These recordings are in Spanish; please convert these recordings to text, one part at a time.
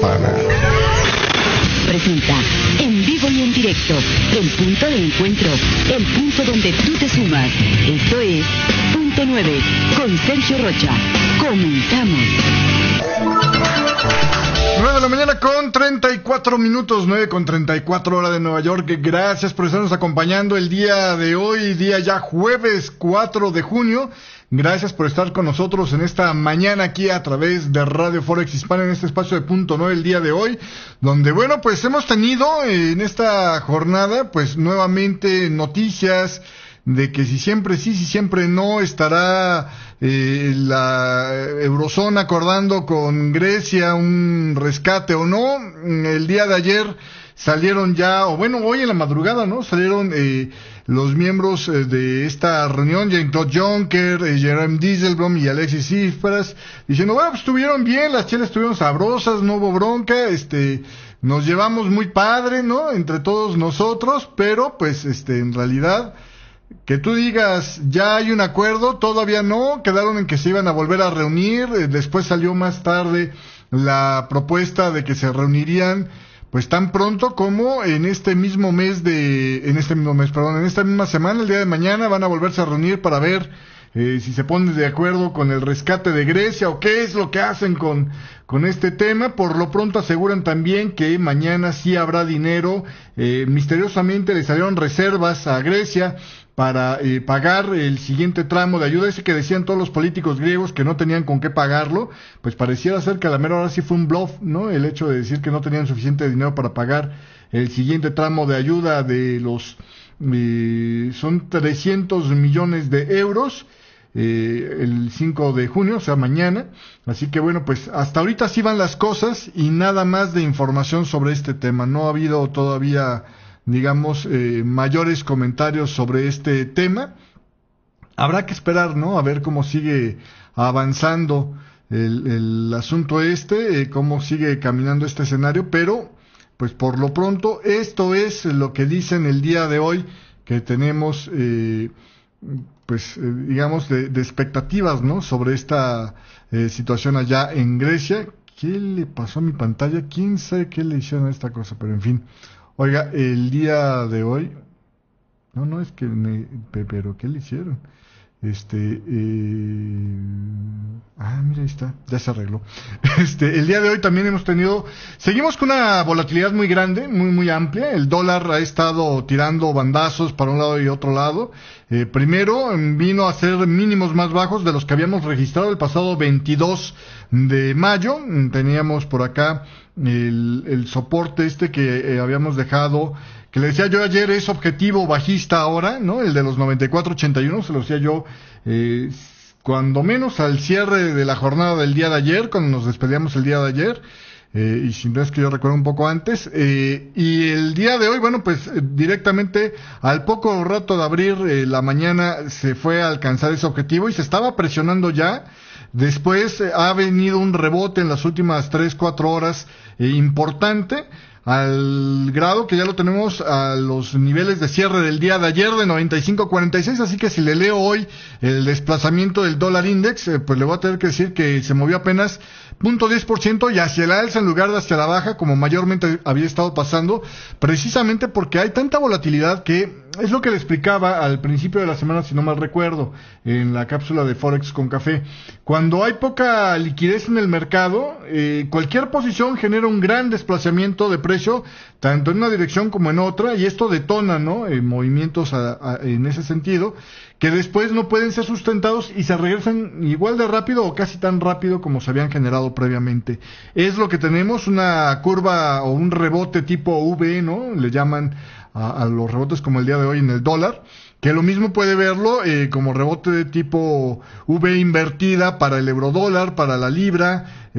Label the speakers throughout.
Speaker 1: Hispana
Speaker 2: presenta en vivo y en directo el punto de encuentro, el punto donde tú te sumas. Esto es Punto 9 con Sergio Rocha. Comenzamos.
Speaker 1: 9 de la mañana con 34 minutos, 9 con 34 hora de Nueva York. Gracias por estarnos acompañando el día de hoy, día ya jueves 4 de junio. Gracias por estar con nosotros en esta mañana aquí a través de Radio Forex Hispana en este espacio de Punto 9 el día de hoy, donde bueno, pues hemos tenido en esta jornada pues nuevamente noticias de que si siempre sí, si siempre no, estará la Eurozona acordando con Grecia un rescate o no. El día de ayer salieron ya, o bueno, hoy en la madrugada, ¿no? Salieron los miembros de esta reunión, Jean-Claude Juncker, Jerome Dijsselbloem y Alexis Tsipras, diciendo, bueno, pues estuvieron bien, las chelas estuvieron sabrosas, no hubo bronca, nos llevamos muy padre, ¿no? Entre todos nosotros, pero pues en realidad que tú digas, ya hay un acuerdo, todavía no, quedaron en que se iban a volver a reunir, después salió más tarde la propuesta de que se reunirían pues tan pronto como en esta misma semana, el día de mañana, van a volverse a reunir para ver si se ponen de acuerdo con el rescate de Grecia o qué es lo que hacen con este tema. Por lo pronto aseguran también que mañana sí habrá dinero. Misteriosamente le salieron reservas a Grecia para pagar el siguiente tramo de ayuda, ese que decían todos los políticos griegos que no tenían con qué pagarlo. Pues pareciera ser que a la mera hora sí fue un bluff, ¿no? El hecho de decir que no tenían suficiente dinero para pagar el siguiente tramo de ayuda de los son 300 millones de euros el 5 de junio, o sea mañana. Así que bueno, pues hasta ahorita sí van las cosas y nada más de información sobre este tema. No ha habido todavía, digamos, mayores comentarios sobre este tema. Habrá que esperar, ¿no? A ver cómo sigue avanzando el asunto cómo sigue caminando este escenario, pero pues por lo pronto esto es lo que dicen el día de hoy, que tenemos digamos de expectativas, ¿no? Sobre esta situación allá en Grecia. ¿Qué le pasó a mi pantalla? ¿Quién sabe qué le hicieron a esta cosa? Pero en fin. Oiga, el día de hoy, no es que pero ¿qué le hicieron? Mira, ahí está, ya se arregló. El día de hoy también seguimos con una volatilidad muy grande, muy amplia. El dólar ha estado tirando bandazos para un lado y otro lado. Primero vino a ser mínimos más bajos de los que habíamos registrado el pasado 22 de mayo. Teníamos por acá el soporte que habíamos dejado, que le decía yo ayer, es objetivo bajista ahora, ¿no? El de los 94.81, se lo decía yo cuando menos al cierre de la jornada del día de ayer, cuando nos despedíamos el día de ayer, y si no es que yo recuerdo un poco antes, y el día de hoy, bueno, pues directamente al poco rato de abrir la mañana se fue a alcanzar ese objetivo y se estaba presionando ya. Después ha venido un rebote en las últimas 3-4 horas importante, al grado que ya lo tenemos a los niveles de cierre del día de ayer de 95.46, así que si le leo hoy el desplazamiento del dólar index, pues le voy a tener que decir que se movió apenas 0.10% y hacia la alza en lugar de hacia la baja, como mayormente había estado pasando, precisamente porque hay tanta volatilidad que es lo que le explicaba al principio de la semana, si no mal recuerdo, en la cápsula de Forex con Café. Cuando hay poca liquidez en el mercado, cualquier posición genera un gran desplazamiento de precio, tanto en una dirección como en otra, y esto detona, ¿no? Movimientos en ese sentido, que después no pueden ser sustentados y se regresan igual de rápido o casi tan rápido como se habían generado previamente. Es lo que tenemos, una curva o un rebote tipo V, ¿no? Le llaman a los rebotes como el día de hoy en el dólar, que lo mismo puede verlo como rebote de tipo V invertida para el eurodólar, para la libra,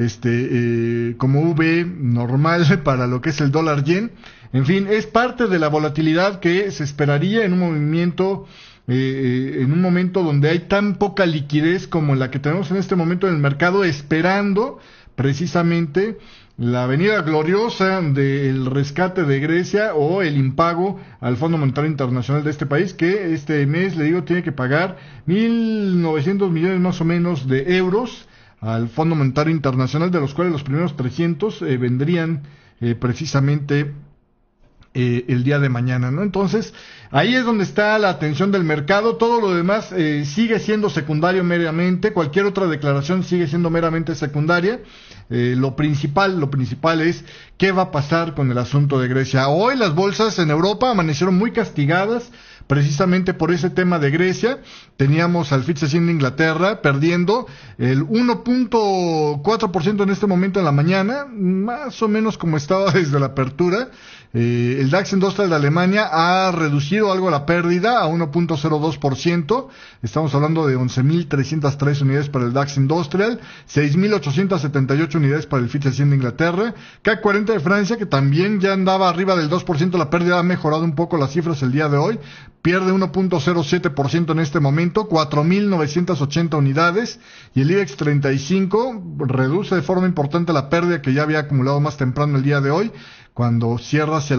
Speaker 1: como V normal para lo que es el dólar yen. En fin, es parte de la volatilidad que se esperaría en un movimiento, en un momento donde hay tan poca liquidez como la que tenemos en este momento en el mercado, esperando precisamente la venida gloriosa del rescate de Grecia o el impago al Fondo Monetario Internacional de este país, que este mes, le digo, tiene que pagar 1.900 millones más o menos de euros al Fondo Monetario Internacional, de los cuales los primeros 300 vendrían precisamente el día de mañana, ¿no? Entonces, ahí es donde está la atención del mercado. Todo lo demás sigue siendo secundario meramente. Cualquier otra declaración sigue siendo meramente secundaria. Lo principal es qué va a pasar con el asunto de Grecia. Hoy las bolsas en Europa amanecieron muy castigadas precisamente por ese tema de Grecia. Teníamos al FTSE 100 de Inglaterra perdiendo el 1.4% en este momento en la mañana, más o menos como estaba desde la apertura. El DAX Industrial de Alemania ha reducido algo la pérdida a 1.02%. Estamos hablando de 11.303 unidades para el DAX Industrial, 6.878 unidades para el FTSE 100 de Inglaterra. CAC 40 de Francia, que también ya andaba arriba del 2%, la pérdida ha mejorado un poco las cifras el día de hoy. Pierde 1.07% en este momento, 4.980 unidades. Y el IBEX 35 reduce de forma importante la pérdida que ya había acumulado más temprano el día de hoy, cuando cierra se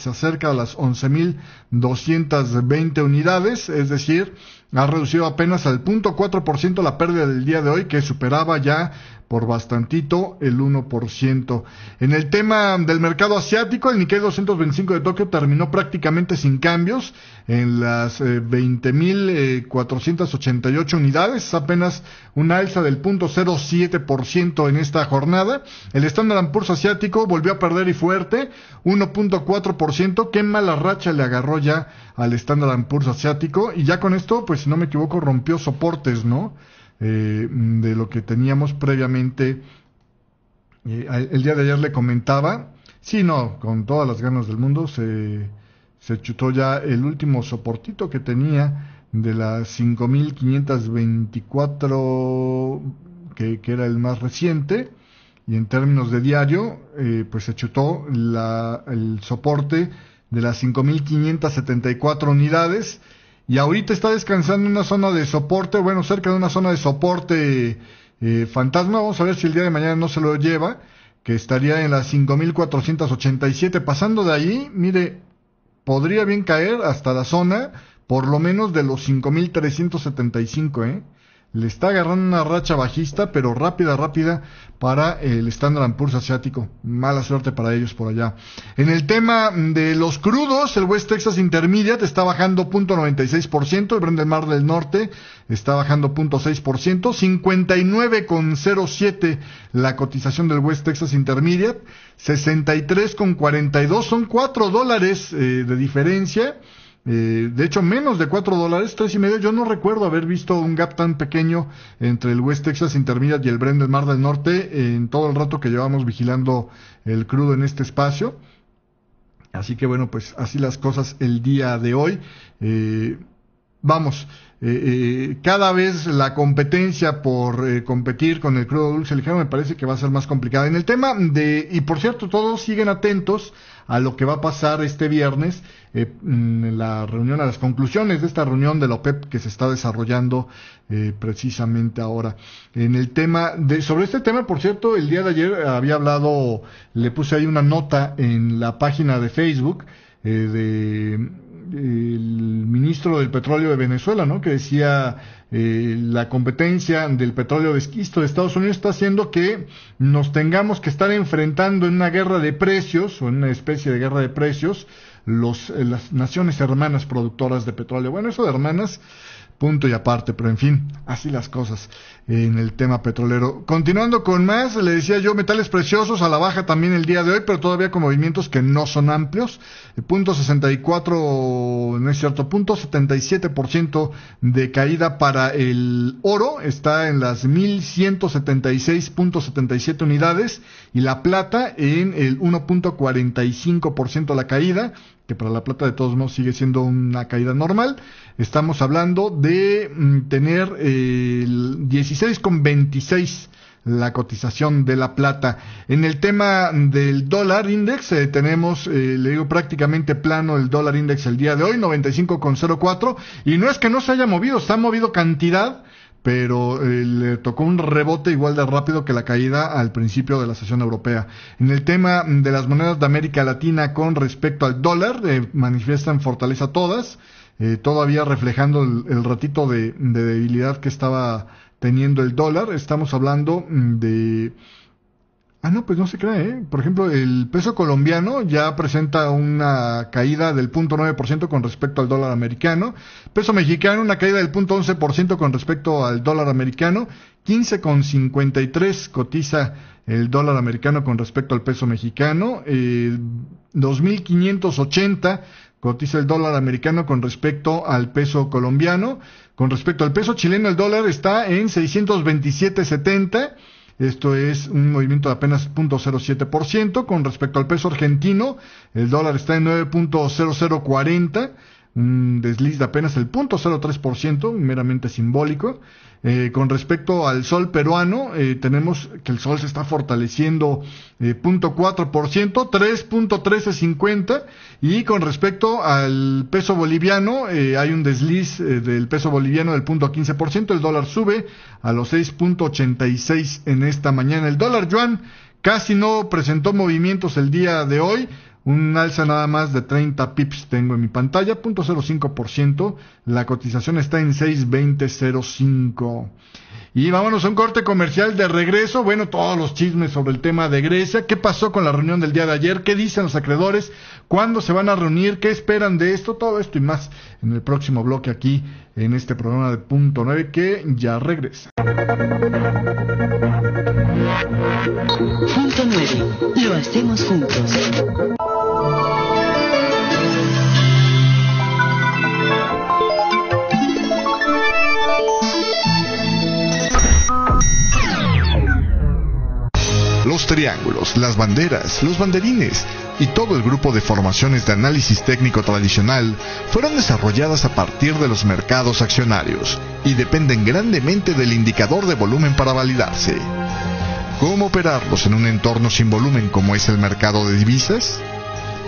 Speaker 1: acerca a las 11.220 unidades, es decir, ha reducido apenas al 0.4% la pérdida del día de hoy, que superaba ya por bastantito el 1%. En el tema del mercado asiático, el Nikkei 225 de Tokio terminó prácticamente sin cambios en las 20.488 unidades, apenas una alza del 0.07% en esta jornada. El Standard & Poor's asiático volvió a perder y fuerte, 1.4%. Qué mala racha le agarró ya al Standard & Poor's asiático, y ya con esto, pues si no me equivoco, rompió soportes, ¿no? De lo que teníamos previamente. El día de ayer le comentaba, sí, no, con todas las ganas del mundo, se chutó ya el último soportito que tenía de las 5.524, que era el más reciente, y en términos de diario, pues se chutó el soporte de las 5.574 unidades, y ahorita está descansando en una zona de soporte, bueno, cerca de una zona de soporte fantasma. Vamos a ver si el día de mañana no se lo lleva, que estaría en las 5.487. Pasando de ahí, mire, podría bien caer hasta la zona, por lo menos de los 5.375, Le está agarrando una racha bajista, pero rápida para el Standard & Poor's asiático. Mala suerte para ellos por allá. En el tema de los crudos, el West Texas Intermediate está bajando 0.96%, el Brent del Mar del Norte está bajando 0.6%, 59.07 la cotización del West Texas Intermediate, 63.42, son $4 de diferencia. De hecho, menos de $4, $3.50. Yo no recuerdo haber visto un gap tan pequeño entre el West Texas Intermediate y el Brent del Mar del Norte en todo el rato que llevamos vigilando el crudo en este espacio. Así que bueno, pues así las cosas el día de hoy. Cada vez la competencia por competir con el crudo dulce ligero me parece que va a ser más complicada. En el tema y por cierto, todos siguen atentos a lo que va a pasar este viernes en la reunión, a las conclusiones de esta reunión de la OPEP que se está desarrollando precisamente ahora. En el tema sobre este tema, por cierto, el día de ayer había hablado, le puse ahí una nota en la página de Facebook el ministro del petróleo de Venezuela, ¿no? Que decía la competencia del petróleo de esquisto de Estados Unidos está haciendo que nos tengamos que estar enfrentando en una guerra de precios, o en una especie de guerra de precios, las naciones hermanas productoras de petróleo. Bueno, eso de hermanas, punto y aparte, pero en fin, así las cosas en el tema petrolero. Continuando con más, le decía yo, metales preciosos a la baja también el día de hoy, pero todavía con movimientos que no son amplios. 0.64, no es cierto, 0.77% de caída para el oro, está en las 1.176.77 unidades, y la plata en el 1.45% la caída, que para la plata de todos modos sigue siendo una caída normal. Estamos hablando de tener el 16.26 la cotización de la plata. En el tema del dólar index tenemos, le digo, prácticamente plano el dólar index el día de hoy, 95.04, y no es que no se haya movido, se ha movido cantidad, pero le tocó un rebote igual de rápido que la caída al principio de la sesión europea. En el tema de las monedas de América Latina con respecto al dólar, manifiestan fortaleza todas, todavía reflejando el ratito de debilidad que estaba teniendo el dólar. Estamos hablando de... no, pues no se cree, Por ejemplo, el peso colombiano ya presenta una caída del 0.9% con respecto al dólar americano. Peso mexicano, una caída del 0.11% con respecto al dólar americano. 15,53 cotiza el dólar americano con respecto al peso mexicano. 2.580 cotiza el dólar americano con respecto al peso colombiano. Con respecto al peso chileno, el dólar está en 627.70. Esto es un movimiento de apenas 0.07%. Con respecto al peso argentino, el dólar está en 9.0040, un desliz de apenas el 0.03%, meramente simbólico. Con respecto al sol peruano, tenemos que el sol se está fortaleciendo 0.4%, 3.1350, y con respecto al peso boliviano, hay un desliz del peso boliviano del 0.15%, el dólar sube a los 6.86 en esta mañana. El dólar yuan casi no presentó movimientos el día de hoy. Un alza nada más de 30 pips tengo en mi pantalla, 0.05%. La cotización está en 6.2005. Y vámonos a un corte comercial de regreso. Bueno, todos los chismes sobre el tema de Grecia. ¿Qué pasó con la reunión del día de ayer? ¿Qué dicen los acreedores? ¿Cuándo se van a reunir? ¿Qué esperan de esto? Todo esto y más en el próximo bloque aquí en este programa de Punto 9 que ya regresa.
Speaker 2: Punto 9. Lo hacemos juntos.
Speaker 3: Los triángulos, las banderas, los banderines y todo el grupo de formaciones de análisis técnico tradicional fueron desarrolladas a partir de los mercados accionarios y dependen grandemente del indicador de volumen para validarse. ¿Cómo operarlos en un entorno sin volumen como es el mercado de divisas?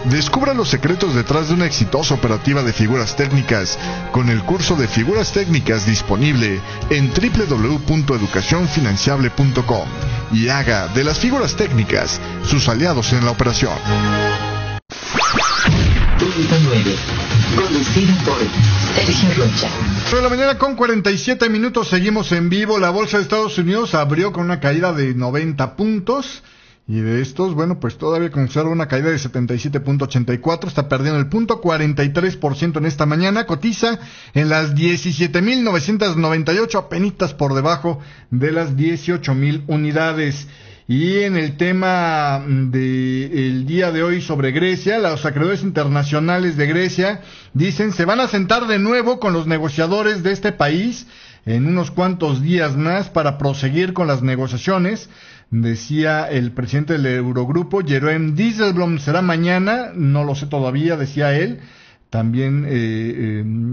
Speaker 3: Descubra los secretos detrás de una exitosa operativa de figuras técnicas con el curso de figuras técnicas disponible en www.educacionfinanciable.com y haga de las figuras técnicas sus aliados en la operación.
Speaker 2: Punto 9. Conducido por Sergio Rocha.
Speaker 1: 9 de la mañana con 47 minutos, seguimos en vivo. La bolsa de Estados Unidos abrió con una caída de 90 puntos. Y de estos, bueno, pues todavía conserva una caída de 77.84, está perdiendo el 0.43% en esta mañana, cotiza en las 17.998, apenitas por debajo de las 18.000 unidades. Y en el tema del día de hoy sobre Grecia, los acreedores internacionales de Grecia dicen se van a sentar de nuevo con los negociadores de este país en unos cuantos días más para proseguir con las negociaciones. Decía el presidente del Eurogrupo, Jeroen Dijsselbloem, será mañana, no lo sé todavía, decía él. También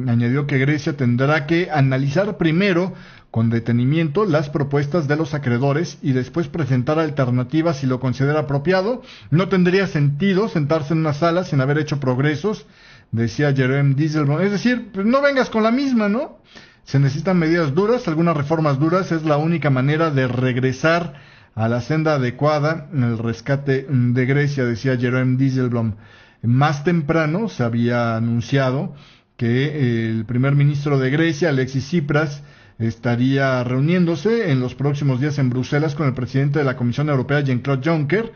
Speaker 1: añadió que Grecia tendrá que analizar primero con detenimiento las propuestas de los acreedores y después presentar alternativas si lo considera apropiado. No tendría sentido sentarse en una sala sin haber hecho progresos, decía Jeroen Dijsselbloem. Es decir, pues no vengas con la misma, ¿no? Se necesitan medidas duras, algunas reformas duras, es la única manera de regresar a la senda adecuada en el rescate de Grecia, decía Jeroen Dijsselbloem. Más temprano se había anunciado que el primer ministro de Grecia, Alexis Tsipras, estaría reuniéndose en los próximos días en Bruselas con el presidente de la Comisión Europea, Jean-Claude Juncker.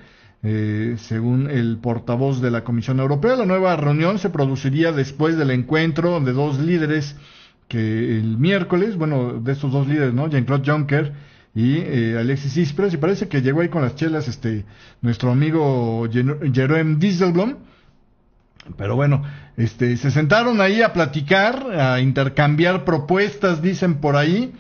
Speaker 1: Según el portavoz de la Comisión Europea, la nueva reunión se produciría después del encuentro de dos líderes que el miércoles, bueno, de estos dos líderes, ¿no? Jean-Claude Juncker y Alexis Tsipras, y parece que llegó ahí con las chelas nuestro amigo Jeroen Dijsselbloem. Pero bueno, se sentaron ahí a platicar, a intercambiar propuestas, dicen por ahí.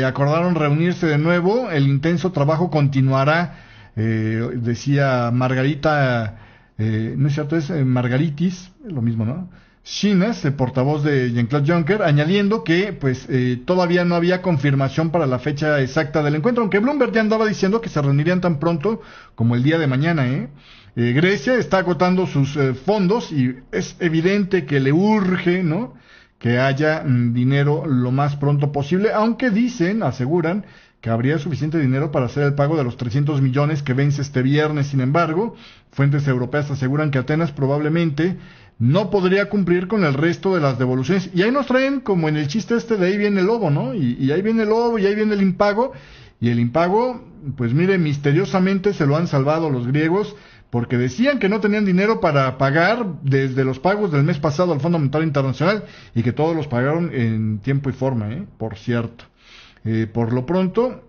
Speaker 1: Acordaron reunirse de nuevo, el intenso trabajo continuará, decía Margarita, no es cierto, es Margaritis, lo mismo, ¿no? Chinas, el portavoz de Jean-Claude Juncker, añadiendo que pues todavía no había confirmación para la fecha exacta del encuentro, aunque Bloomberg ya andaba diciendo que se reunirían tan pronto como el día de mañana. Grecia está agotando sus fondos y es evidente que le urge, ¿no?, que haya dinero lo más pronto posible, aunque aseguran que habría suficiente dinero para hacer el pago de los 300 millones que vence este viernes. Sin embargo, fuentes europeas aseguran que Atenas probablemente no podría cumplir con el resto de las devoluciones. Y ahí nos traen como en el chiste de ahí viene el lobo, ¿no? Y ahí viene el lobo y ahí viene el impago. Y el impago, pues mire, misteriosamente se lo han salvado los griegos, porque decían que no tenían dinero para pagar desde los pagos del mes pasado al Fondo Monetario Internacional, y que todos los pagaron en tiempo y forma, por cierto. Por lo pronto,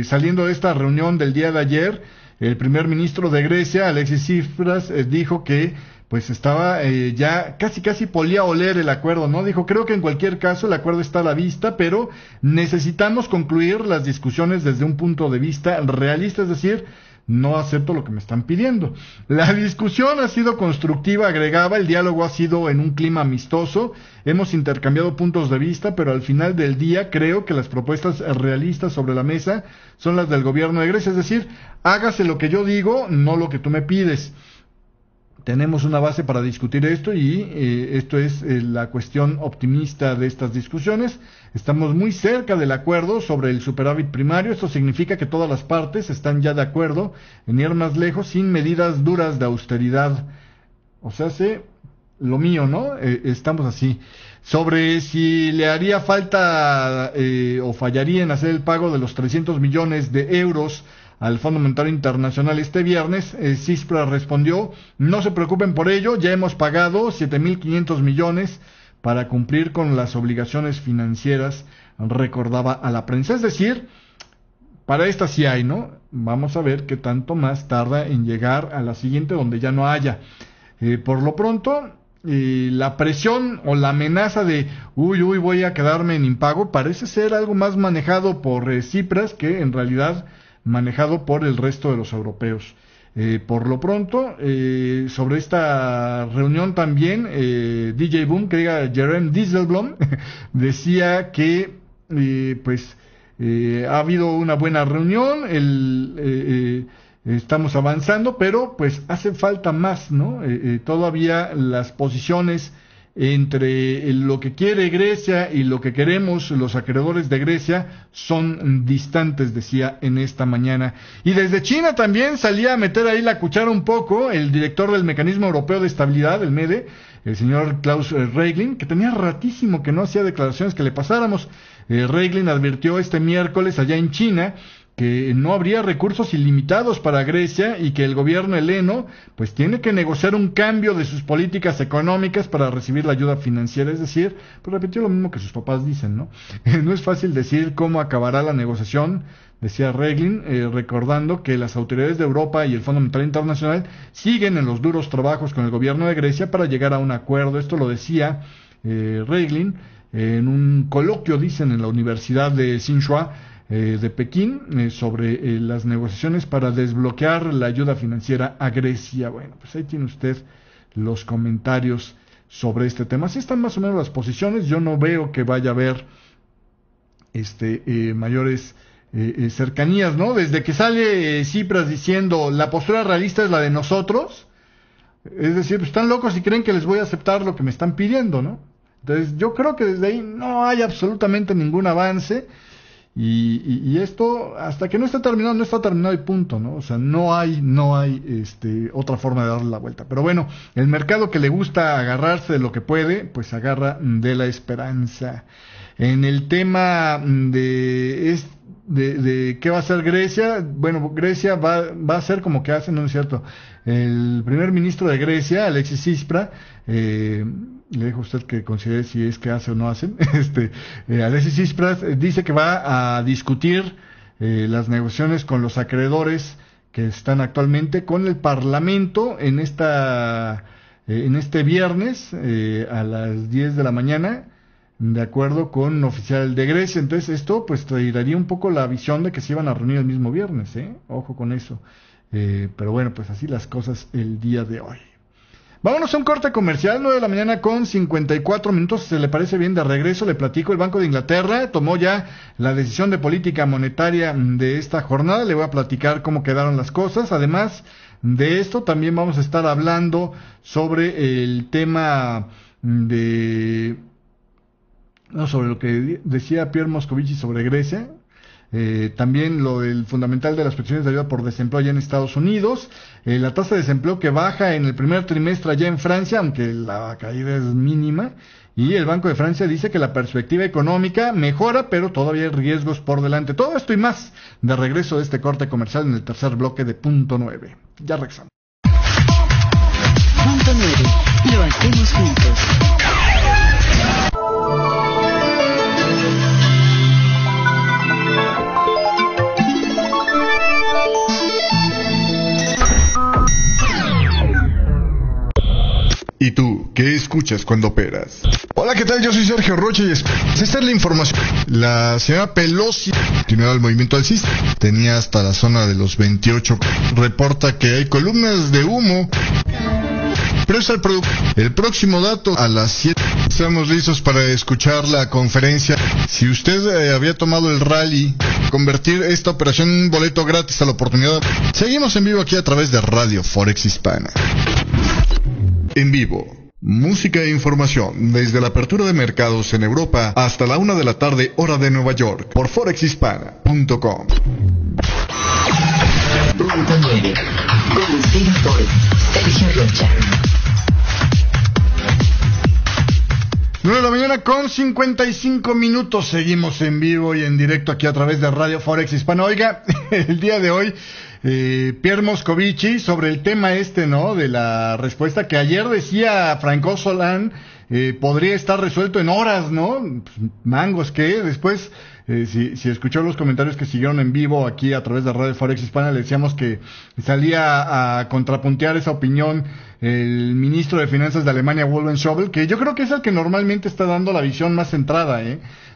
Speaker 1: saliendo de esta reunión del día de ayer, el primer ministro de Grecia, Alexis Tsipras, dijo que pues estaba ya casi podía oler el acuerdo, ¿no? Dijo, creo que en cualquier caso el acuerdo está a la vista, pero necesitamos concluir las discusiones desde un punto de vista realista, es decir, no acepto lo que me están pidiendo. La discusión ha sido constructiva, agregaba, el diálogo ha sido en un clima amistoso, hemos intercambiado puntos de vista, pero al final del día creo que las propuestas realistas sobre la mesa son las del gobierno de Grecia, es decir, hágase lo que yo digo, no lo que tú me pides. Tenemos una base para discutir esto y esto es la cuestión optimista de estas discusiones. Estamos muy cerca del acuerdo sobre el superávit primario. Esto significa que todas las partes están ya de acuerdo en ir más lejos sin medidas duras de austeridad. O sea, lo mío, ¿no? Estamos así. Sobre si le haría falta o fallaría en hacer el pago de los 300 millones de euros al Fondo Monetario Internacional este viernes, Tsipras respondió, no se preocupen por ello, ya hemos pagado 7.500 millones para cumplir con las obligaciones financieras, recordaba a la prensa. Es decir, para esta sí hay, ¿no? Vamos a ver qué tanto más tarda en llegar a la siguiente donde ya no haya. Por lo pronto, la presión o la amenaza de voy a quedarme en impago parece ser algo más manejado por Tsipras que en realidad manejado por el resto de los europeos. Por lo pronto, sobre esta reunión también, DJ Boom, que diga Jerome Dijsselbloem, decía que ha habido una buena reunión, estamos avanzando, pero pues hace falta más, ¿no? Todavía las posiciones entre lo que quiere Grecia y lo que queremos los acreedores de Grecia son distantes, decía en esta mañana. Y desde China también salía a meter ahí la cuchara un poco el director del Mecanismo Europeo de Estabilidad, el MEDE, el señor Klaus Regling, que tenía ratísimo que no hacía declaraciones que le pasáramos. Regling advirtió este miércoles allá en China que no habría recursos ilimitados para Grecia y que el gobierno heleno pues tiene que negociar un cambio de sus políticas económicas para recibir la ayuda financiera, es decir, pues repitió lo mismo que sus papás dicen, ¿no? No es fácil decir cómo acabará la negociación, decía Regling, recordando que las autoridades de Europa y el Fondo Monetario Internacional siguen en los duros trabajos con el gobierno de Grecia para llegar a un acuerdo. Esto lo decía Regling en un coloquio, dicen, en la Universidad de Tsinghua de Pekín, sobre las negociaciones para desbloquear la ayuda financiera a Grecia. Bueno, pues ahí tiene usted los comentarios sobre este tema. Así están más o menos las posiciones. Yo no veo que vaya a haber mayores cercanías, ¿no? Desde que sale Tsipras diciendo la postura realista es la de nosotros, es decir, pues están locos y creen que les voy a aceptar lo que me están pidiendo, ¿no? Entonces yo creo que desde ahí no hay absolutamente ningún avance. Y esto, hasta que no está terminado y punto, ¿no? O sea, no hay otra forma de darle la vuelta. Pero bueno, el mercado que le gusta agarrarse de lo que puede, pues agarra de la esperanza. En el tema de qué va a hacer Grecia, bueno, Grecia va a hacer como que hace, no es cierto. El primer ministro de Grecia, Alexis Tsipras, le dejo a usted que considere si es que hace o no hace. Alexis Tsipras dice que va a discutir las negociaciones con los acreedores que están actualmente con el Parlamento en este viernes a las 10 de la mañana, de acuerdo con un oficial de Grecia. Entonces esto pues traería un poco la visión de que se iban a reunir el mismo viernes, ojo con eso. Pero bueno, pues así las cosas el día de hoy. Vámonos a un corte comercial, 9 de la mañana con 54 minutos. Si se le parece bien, de regreso le platico. El Banco de Inglaterra tomó ya la decisión de política monetaria de esta jornada. Le voy a platicar cómo quedaron las cosas. Además de esto, también vamos a estar hablando sobre el tema sobre lo que decía Pierre Moscovici sobre Grecia. También lo del fundamental de las peticiones de ayuda por desempleo allá en Estados Unidos, la tasa de desempleo que baja en el primer trimestre allá en Francia, aunque la caída es mínima, y el Banco de Francia dice que la perspectiva económica mejora, pero todavía hay riesgos por delante. Todo esto y más de regreso de este corte comercial en el tercer bloque de Punto 9. Ya regresamos.
Speaker 2: Punto 9. Lo hacemos juntos.
Speaker 3: ¿Y tú, qué escuchas cuando operas? Hola, ¿qué tal? Yo soy Sergio Rocha y esta es la información. La señora Pelosi continuaba el movimiento alcista. Tenía hasta la zona de los 28. Reporta que hay columnas de humo. Pero es el próximo dato a las 7. Estamos listos para escuchar la conferencia. Si usted había tomado el rally, convertir esta operación en un boleto gratis a la oportunidad. Seguimos en vivo aquí a través de Radio Forex Hispana. En vivo, música e información desde la apertura de mercados en Europa hasta la 1 de la tarde hora de Nueva York por forexhispana.com.
Speaker 2: Punto 9. Conducido por Sergio Rocha.
Speaker 1: 9 de la mañana con 55 minutos. Seguimos en vivo y en directo aquí a través de Radio Forex Hispana. Oiga, el día de hoy Pierre Moscovici sobre el tema ¿no? De la respuesta que ayer decía Franco Solán, podría estar resuelto en horas, ¿no? Pues, mangos, ¿qué? Después, si escuchó los comentarios que siguieron en vivo aquí a través de Radio Forex Hispana, le decíamos que salía a contrapuntear esa opinión el ministro de Finanzas de Alemania, Wolfgang Schäuble, que yo creo que es el que normalmente está dando la visión más centrada,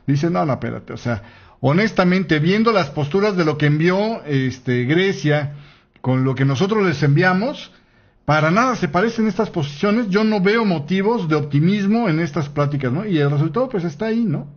Speaker 1: Dice, no, espérate, o sea, honestamente, viendo las posturas de lo que envió Grecia con lo que nosotros les enviamos, para nada se parecen estas posiciones. Yo no veo motivos de optimismo en estas pláticas, ¿no? Y el resultado pues está ahí, ¿no?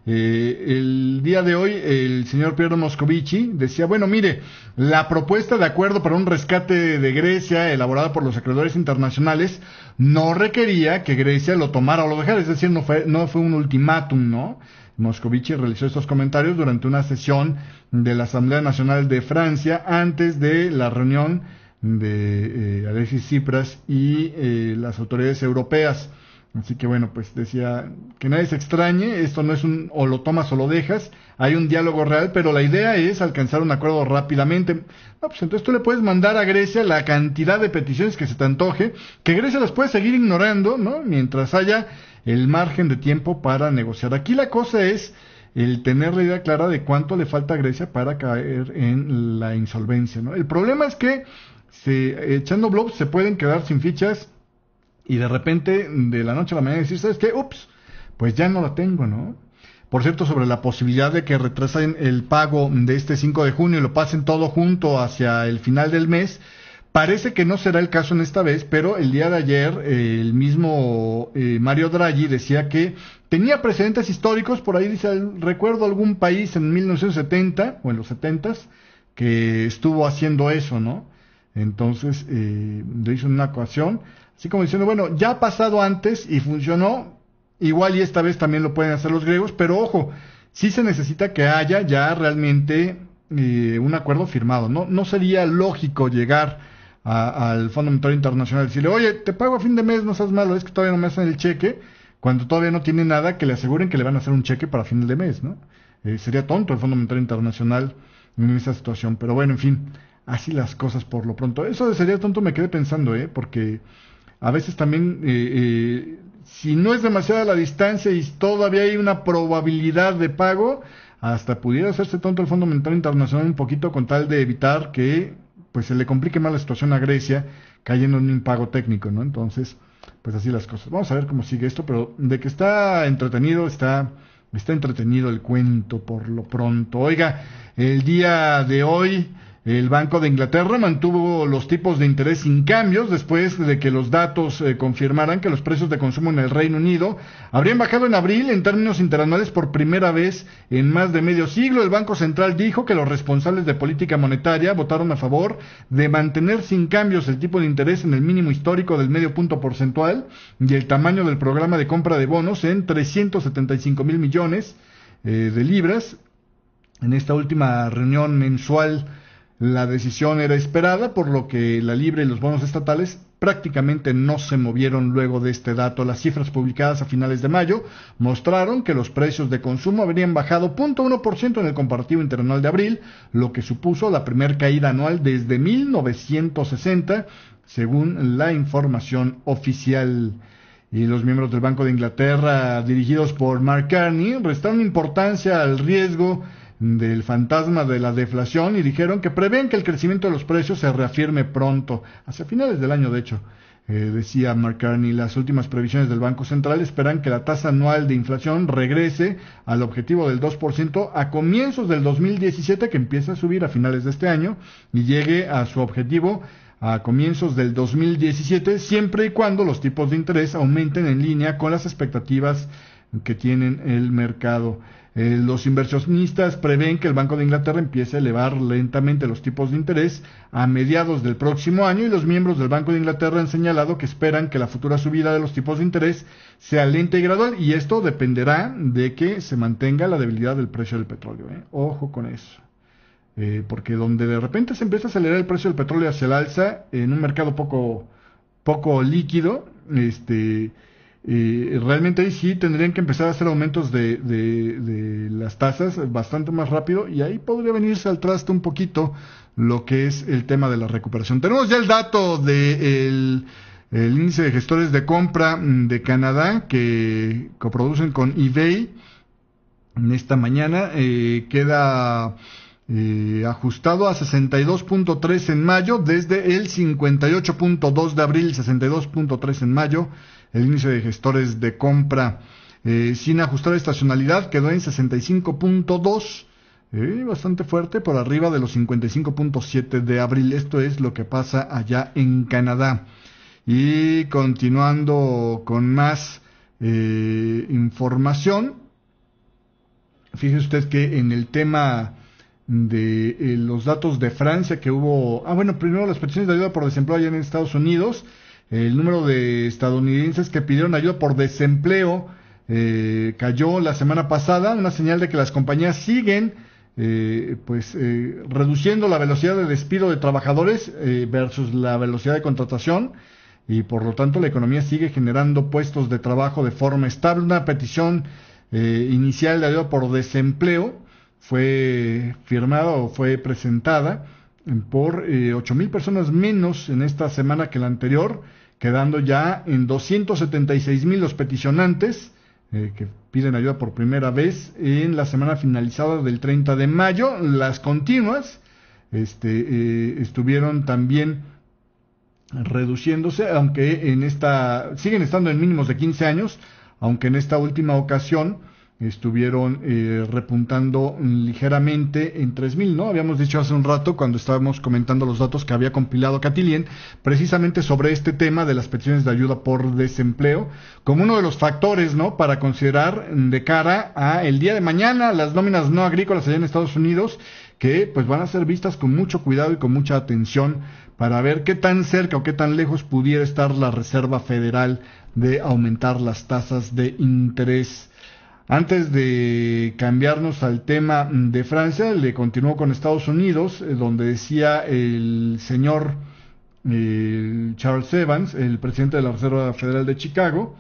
Speaker 1: El día de hoy el señor Pierre Moscovici decía, bueno, mire, la propuesta de acuerdo para un rescate de Grecia elaborada por los acreedores internacionales no requería que Grecia lo tomara o lo dejara, es decir, no fue un ultimátum, ¿no? Moscovici realizó estos comentarios durante una sesión de la Asamblea Nacional de Francia antes de la reunión de Alexis Tsipras y las autoridades europeas. Así que bueno, pues decía que nadie se extrañe, esto no es un o lo tomas o lo dejas, hay un diálogo real, pero la idea es alcanzar un acuerdo rápidamente. Pues entonces tú le puedes mandar a Grecia la cantidad de peticiones que se te antoje, que Grecia las puede seguir ignorando, ¿no? Mientras haya el margen de tiempo para negociar. Aquí la cosa es el tener la idea clara de cuánto le falta a Grecia para caer en la insolvencia, ¿no? El problema es que echando blobs se pueden quedar sin fichas y de repente, de la noche a la mañana, decir, ¿sabes qué? Ups, pues ya no la tengo, ¿no? Por cierto, sobre la posibilidad de que retrasen el pago de este 5 de junio y lo pasen todo junto hacia el final del mes, parece que no será el caso en esta vez, pero el día de ayer el mismo Mario Draghi decía que tenía precedentes históricos, por ahí dice, recuerdo algún país en 1970 o en los 70s que estuvo haciendo eso, ¿no? Entonces lo hizo en una ocasión, así como diciendo, bueno, ya ha pasado antes y funcionó, igual y esta vez también lo pueden hacer los griegos, pero ojo, sí se necesita que haya ya realmente un acuerdo firmado, no sería lógico llegar al Fondo Monetario Internacional y decirle, oye, te pago a fin de mes, no seas malo, es que todavía no me hacen el cheque, cuando todavía no tiene nada que le aseguren que le van a hacer un cheque para fin de mes, ¿no? Sería tonto el Fondo Monetario Internacional en esa situación, pero bueno, en fin, así las cosas por lo pronto. Eso de sería tonto me quedé pensando, porque a veces también, si no es demasiada la distancia y todavía hay una probabilidad de pago, hasta pudiera hacerse tonto el Fondo Monetario Internacional un poquito con tal de evitar que pues se le complique más la situación a Grecia cayendo en un impago técnico, ¿no? Entonces, pues así las cosas. Vamos a ver cómo sigue esto, pero de que está entretenido, está entretenido el cuento por lo pronto. Oiga, el día de hoy el Banco de Inglaterra mantuvo los tipos de interés sin cambios después de que los datos confirmaran que los precios de consumo en el Reino Unido habrían bajado en abril en términos interanuales por primera vez en más de medio siglo. El Banco Central dijo que los responsables de política monetaria votaron a favor de mantener sin cambios el tipo de interés en el mínimo histórico del 0,5 punto porcentual y el tamaño del programa de compra de bonos en 375,000 millones de libras. En esta última reunión mensual la decisión era esperada, por lo que la libra y los bonos estatales prácticamente no se movieron luego de este dato. Las cifras publicadas a finales de mayo mostraron que los precios de consumo habrían bajado 0.1% en el comparativo interanual de abril, lo que supuso la primera caída anual desde 1960, según la información oficial. Y los miembros del Banco de Inglaterra, dirigidos por Mark Carney, restaron importancia al riesgo del fantasma de la deflación y dijeron que prevén que el crecimiento de los precios se reafirme pronto, hacia finales del año de hecho. Decía Mark Carney, las últimas previsiones del Banco Central esperan que la tasa anual de inflación regrese al objetivo del 2% a comienzos del 2017, que empieza a subir a finales de este año, y llegue a su objetivo a comienzos del 2017, siempre y cuando los tipos de interés aumenten en línea con las expectativas que tienen el mercado. Los inversionistas prevén que el Banco de Inglaterra empiece a elevar lentamente los tipos de interés a mediados del próximo año, y los miembros del Banco de Inglaterra han señalado que esperan que la futura subida de los tipos de interés sea lenta y gradual, y esto dependerá de que se mantenga la debilidad del precio del petróleo. Ojo con eso. Porque donde de repente se empieza a acelerar el precio del petróleo hacia el alza, en un mercado poco líquido, realmente ahí sí tendrían que empezar a hacer aumentos de las tasas bastante más rápido, y ahí podría venirse al traste un poquito lo que es el tema de la recuperación. Tenemos ya el dato del índice de gestores de compra de Canadá que coproducen con eBay en esta mañana. Queda ajustado a 62.3 en mayo, desde el 58.2 de abril, 62.3 en mayo. El índice de gestores de compra sin ajustar estacionalidad quedó en 65.2, bastante fuerte, por arriba de los 55.7 de abril. Esto es lo que pasa allá en Canadá. Y continuando con más información, fíjese usted que en el tema de los datos de Francia que hubo, primero las peticiones de ayuda por desempleo allá en Estados Unidos. El número de estadounidenses que pidieron ayuda por desempleo cayó la semana pasada, una señal de que las compañías siguen reduciendo la velocidad de despido de trabajadores versus la velocidad de contratación, y por lo tanto la economía sigue generando puestos de trabajo de forma estable. Una petición inicial de ayuda por desempleo fue firmada o fue presentada por 8,000 personas menos en esta semana que la anterior, quedando ya en 276,000 los peticionantes que piden ayuda por primera vez en la semana finalizada del 30 de mayo. Las continuas estuvieron también reduciéndose, aunque siguen estando en mínimos de 15 años, aunque en esta última ocasión estuvieron repuntando ligeramente en 3,000, ¿no? Habíamos dicho hace un rato, cuando estábamos comentando los datos que había compilado Catilien, precisamente sobre este tema de las peticiones de ayuda por desempleo, como uno de los factores, ¿no?, para considerar de cara a el día de mañana, las nóminas no agrícolas allá en Estados Unidos, que pues van a ser vistas con mucho cuidado y con mucha atención para ver qué tan cerca o qué tan lejos pudiera estar la Reserva Federal de aumentar las tasas de interés. Antes de cambiarnos al tema de Francia, le continuó con Estados Unidos, donde decía el señor Charles Evans, el presidente de la Reserva Federal de Chicago,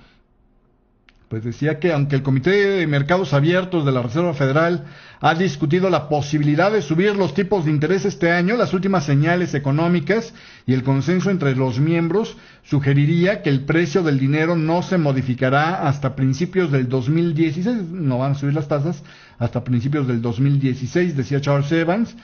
Speaker 1: pues decía que aunque el Comité de Mercados Abiertos de la Reserva Federal ha discutido la posibilidad de subir los tipos de interés este año, las últimas señales económicas y el consenso entre los miembros sugeriría que el precio del dinero no se modificará hasta principios del 2016, no van a subir las tasas hasta principios del 2016, decía Charles Evans.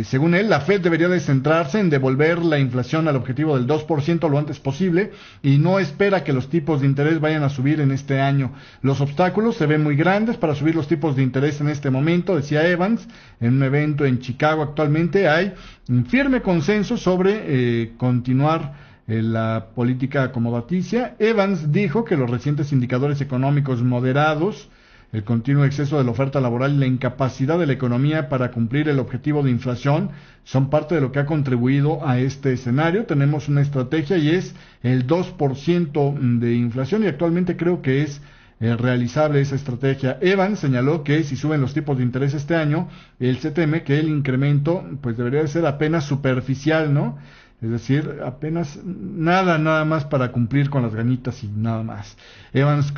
Speaker 1: Según él, la Fed debería de centrarse en devolver la inflación al objetivo del 2% lo antes posible, y no espera que los tipos de interés vayan a subir en este año. Los obstáculos se ven muy grandes para subir los tipos de interés en este momento, decía Evans, en un evento en Chicago. Actualmente hay un firme consenso sobre continuar la política acomodaticia. Evans dijo que los recientes indicadores económicos moderados, el continuo exceso de la oferta laboral y la incapacidad de la economía para cumplir el objetivo de inflación son parte de lo que ha contribuido a este escenario. Tenemos una estrategia y es el 2% de inflación, y actualmente creo que es realizable esa estrategia. Evans señaló que si suben los tipos de interés este año, él se teme que el incremento pues debería de ser apenas superficial, ¿no? Es decir, apenas nada más para cumplir con las ganitas y nada más. Evans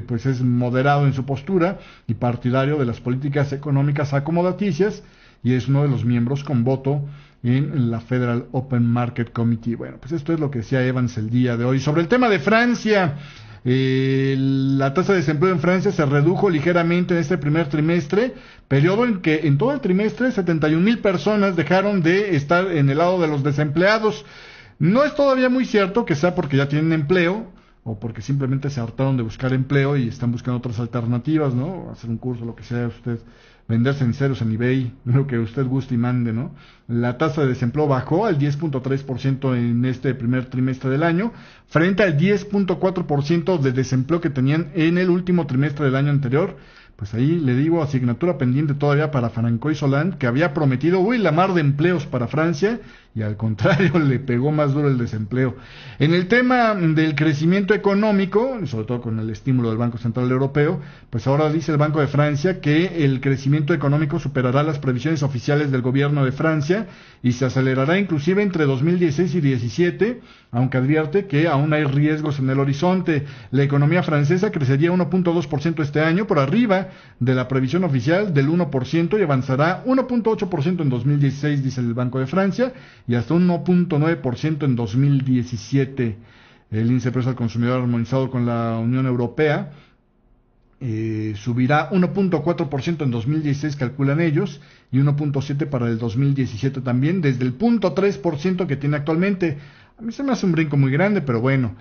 Speaker 1: pues es moderado en su postura y partidario de las políticas económicas acomodaticias y es uno de los miembros con voto en la Federal Open Market Committee. Bueno, pues esto es lo que decía Evans el día de hoy. Sobre el tema de Francia, la tasa de desempleo en Francia se redujo ligeramente en este primer trimestre, periodo en que en todo el trimestre 71,000 personas dejaron de estar en el lado de los desempleados. No es todavía muy cierto que sea porque ya tienen empleo o porque simplemente se hartaron de buscar empleo y están buscando otras alternativas, ¿no? Hacer un curso, lo que sea, usted vender ceniceros en eBay, lo que usted guste y mande, ¿no? La tasa de desempleo bajó al 10.3% en este primer trimestre del año, frente al 10.4% de desempleo que tenían en el último trimestre del año anterior. Pues ahí le digo, asignatura pendiente todavía para Francois Hollande, que había prometido, la mar de empleos para Francia, y al contrario, le pegó más duro el desempleo. En el tema del crecimiento económico, sobre todo con el estímulo del Banco Central Europeo, pues ahora dice el Banco de Francia que el crecimiento económico superará las previsiones oficiales del gobierno de Francia y se acelerará inclusive entre 2016 y 2017, aunque advierte que aún hay riesgos en el horizonte. La economía francesa crecería 1.2% este año, por arriba de la previsión oficial del 1%, y avanzará 1.8% en 2016, dice el Banco de Francia, y hasta un 1.9% en 2017. El índice de precios al consumidor armonizado con la Unión Europea subirá 1.4% en 2016, calculan ellos, y 1.7% para el 2017 también, desde el 0.3% que tiene actualmente. A mí se me hace un brinco muy grande, pero bueno,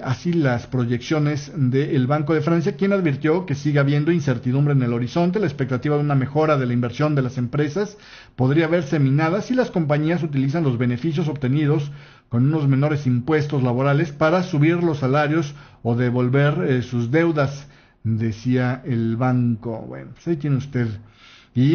Speaker 1: así las proyecciones del Banco de Francia, quien advirtió que sigue habiendo incertidumbre en el horizonte. La expectativa de una mejora de la inversión de las empresas podría verse minada si las compañías utilizan los beneficios obtenidos con unos menores impuestos laborales para subir los salarios o devolver sus deudas, decía el banco. Bueno, pues ahí tiene usted. Y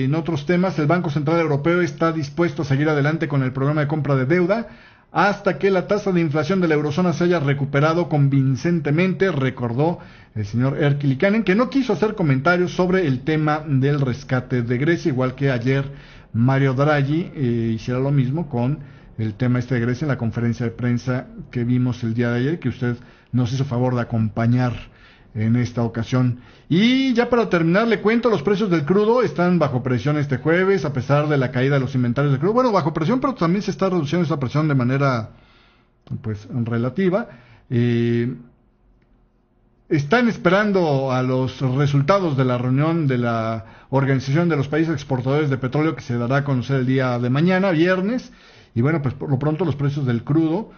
Speaker 1: en otros temas, el Banco Central Europeo está dispuesto a seguir adelante con el programa de compra de deuda hasta que la tasa de inflación de la eurozona se haya recuperado convincentemente, recordó el señor Erkki Liikanen, que no quiso hacer comentarios sobre el tema del rescate de Grecia, igual que ayer Mario Draghi hiciera lo mismo con el tema de Grecia en la conferencia de prensa que vimos el día de ayer, que usted nos hizo favor de acompañar en esta ocasión. Y ya para terminar le cuento, los precios del crudo están bajo presión este jueves, a pesar de la caída de los inventarios de crudo. Bueno, bajo presión, pero también se está reduciendo esa presión de manera pues relativa. Están esperando a los resultados de la reunión de la Organización de los Países Exportadores de Petróleo, que se dará a conocer el día de mañana, viernes. Y bueno, pues por lo pronto los precios del crudo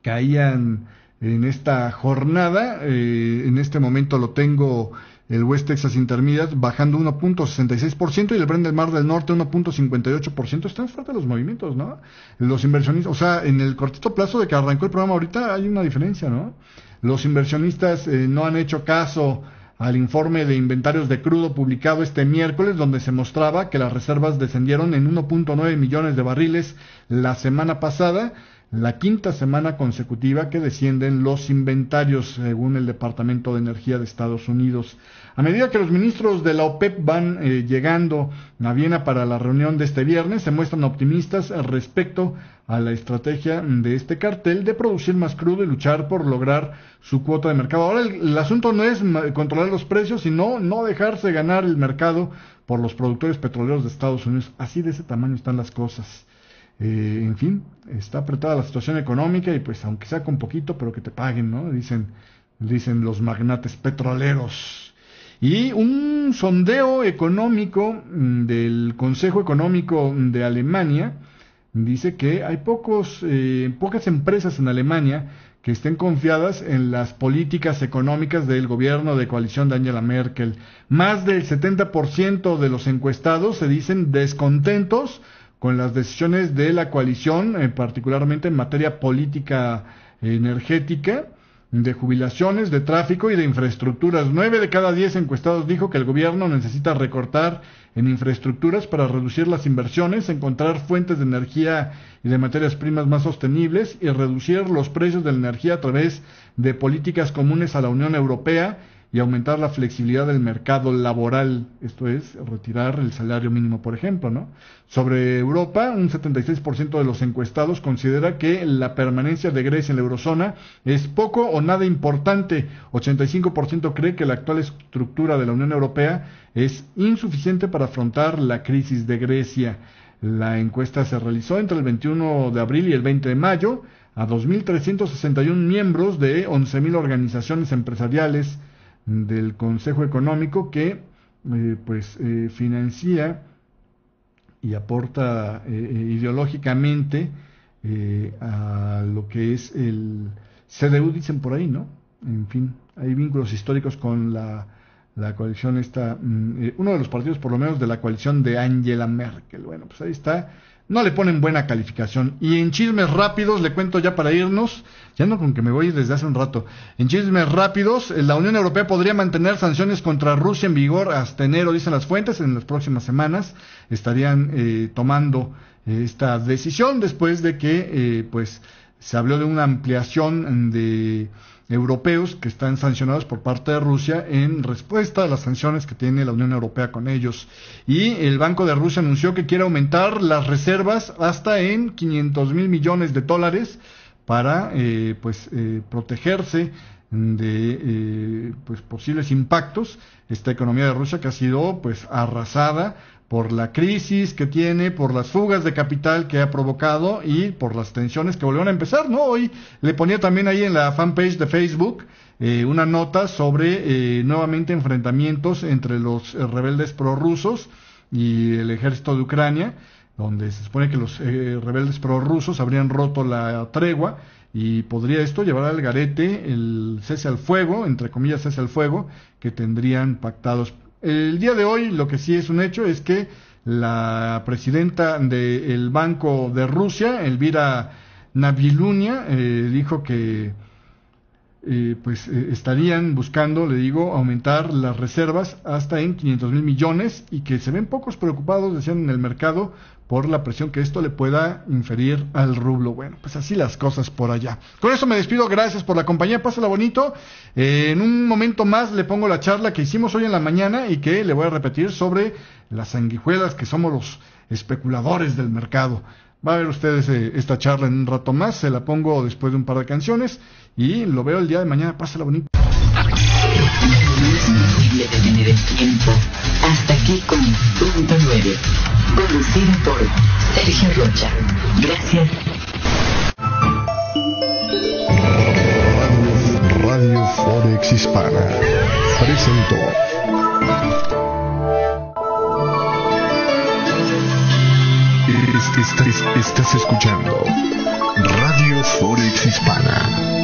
Speaker 1: caían en esta jornada. En este momento lo tengo el West Texas Intermediate bajando 1.66% y el Brent del Mar del Norte 1.58%. Están fuertes los movimientos, ¿no? Los inversionistas, o sea, en el cortito plazo de que arrancó el programa ahorita hay una diferencia, ¿no? Los inversionistas no han hecho caso al informe de inventarios de crudo publicado este miércoles, donde se mostraba que las reservas descendieron en 1.9 millones de barriles la semana pasada, la quinta semana consecutiva que descienden los inventarios, según el Departamento de Energía de Estados Unidos. A medida que los ministros de la OPEP van llegando a Viena para la reunión de este viernes, se muestran optimistas respecto a la estrategia de este cartel de producir más crudo y luchar por lograr su cuota de mercado. Ahora el asunto no es controlar los precios, sino no dejarse ganar el mercado por los productores petroleros de Estados Unidos. Así de ese tamaño están las cosas. En fin, está apretada la situación económica y pues aunque sea con poquito, pero que te paguen, ¿no? Dicen los magnates petroleros. Y un sondeo económico del Consejo Económico de Alemania dice que hay pocas empresas en Alemania que estén confiadas en las políticas económicas del gobierno de coalición de Angela Merkel. Más del 70% de los encuestados se dicen descontentos con las decisiones de la coalición, particularmente en materia política energética, de jubilaciones, de tráfico y de infraestructuras. 9 de cada 10 encuestados dijo que el gobierno necesita recortar en infraestructuras para reducir las inversiones, encontrar fuentes de energía y de materias primas más sostenibles y reducir los precios de la energía a través de políticas comunes a la Unión Europea y aumentar la flexibilidad del mercado laboral, esto es, retirar el salario mínimo, por ejemplo, ¿no? Sobre Europa, un 76% de los encuestados considera que la permanencia de Grecia en la eurozona es poco o nada importante. 85% cree que la actual estructura de la Unión Europea es insuficiente para afrontar la crisis de Grecia. La encuesta se realizó entre el 21 de abril y el 20 de mayo a 2.361 miembros de 11.000 organizaciones empresariales del Consejo Económico que financia y aporta ideológicamente a lo que es el CDU, dicen por ahí, ¿no? En fin, hay vínculos históricos con la coalición esta, uno de los partidos por lo menos de la coalición de Angela Merkel. Bueno, pues ahí está. No le ponen buena calificación. Y en chismes rápidos, le cuento ya para irnos, ya no con que me voy desde hace un rato. En chismes rápidos, la Unión Europea podría mantener sanciones contra Rusia en vigor hasta enero, dicen las fuentes. En las próximas semanas estarían tomando esta decisión después de que se habló de una ampliación de europeos que están sancionados por parte de Rusia en respuesta a las sanciones que tiene la Unión Europea con ellos. Y el Banco de Rusia anunció que quiere aumentar las reservas hasta en $500 mil millones para protegerse de posibles impactos. Esta economía de Rusia que ha sido arrasada por la crisis que tiene, por las fugas de capital que ha provocado y por las tensiones que volvieron a empezar, ¿no? Hoy le ponía también ahí en la fanpage de Facebook una nota sobre nuevamente enfrentamientos entre los rebeldes prorrusos y el ejército de Ucrania, donde se supone que los rebeldes prorrusos habrían roto la tregua y podría esto llevar al garete el cese al fuego, entre comillas cese al fuego, que tendrían pactados. El día de hoy lo que sí es un hecho es que la presidenta del Banco de Rusia, Elvira Nabiullina, dijo que estarían buscando, le digo, aumentar las reservas hasta en 500 mil millones y que se ven pocos preocupados, decían, en el mercado por la presión que esto le pueda inferir al rublo. Bueno, pues así las cosas por allá. Con eso me despido, gracias por la compañía, pásala bonito. En un momento más le pongo la charla que hicimos hoy en la mañana y que le voy a repetir sobre las sanguijuelas que somos los especuladores del mercado. Va a ver ustedes esta charla en un rato más, se la pongo después de un par de canciones y lo veo el día de mañana, pásala bonito.
Speaker 2: No es posible detener el tiempo. Hasta aquí con Punto 9, conducido por Sergio Rocha. Gracias.
Speaker 3: Radio Forex Hispana presentó. Estás escuchando Radio Forex Hispana.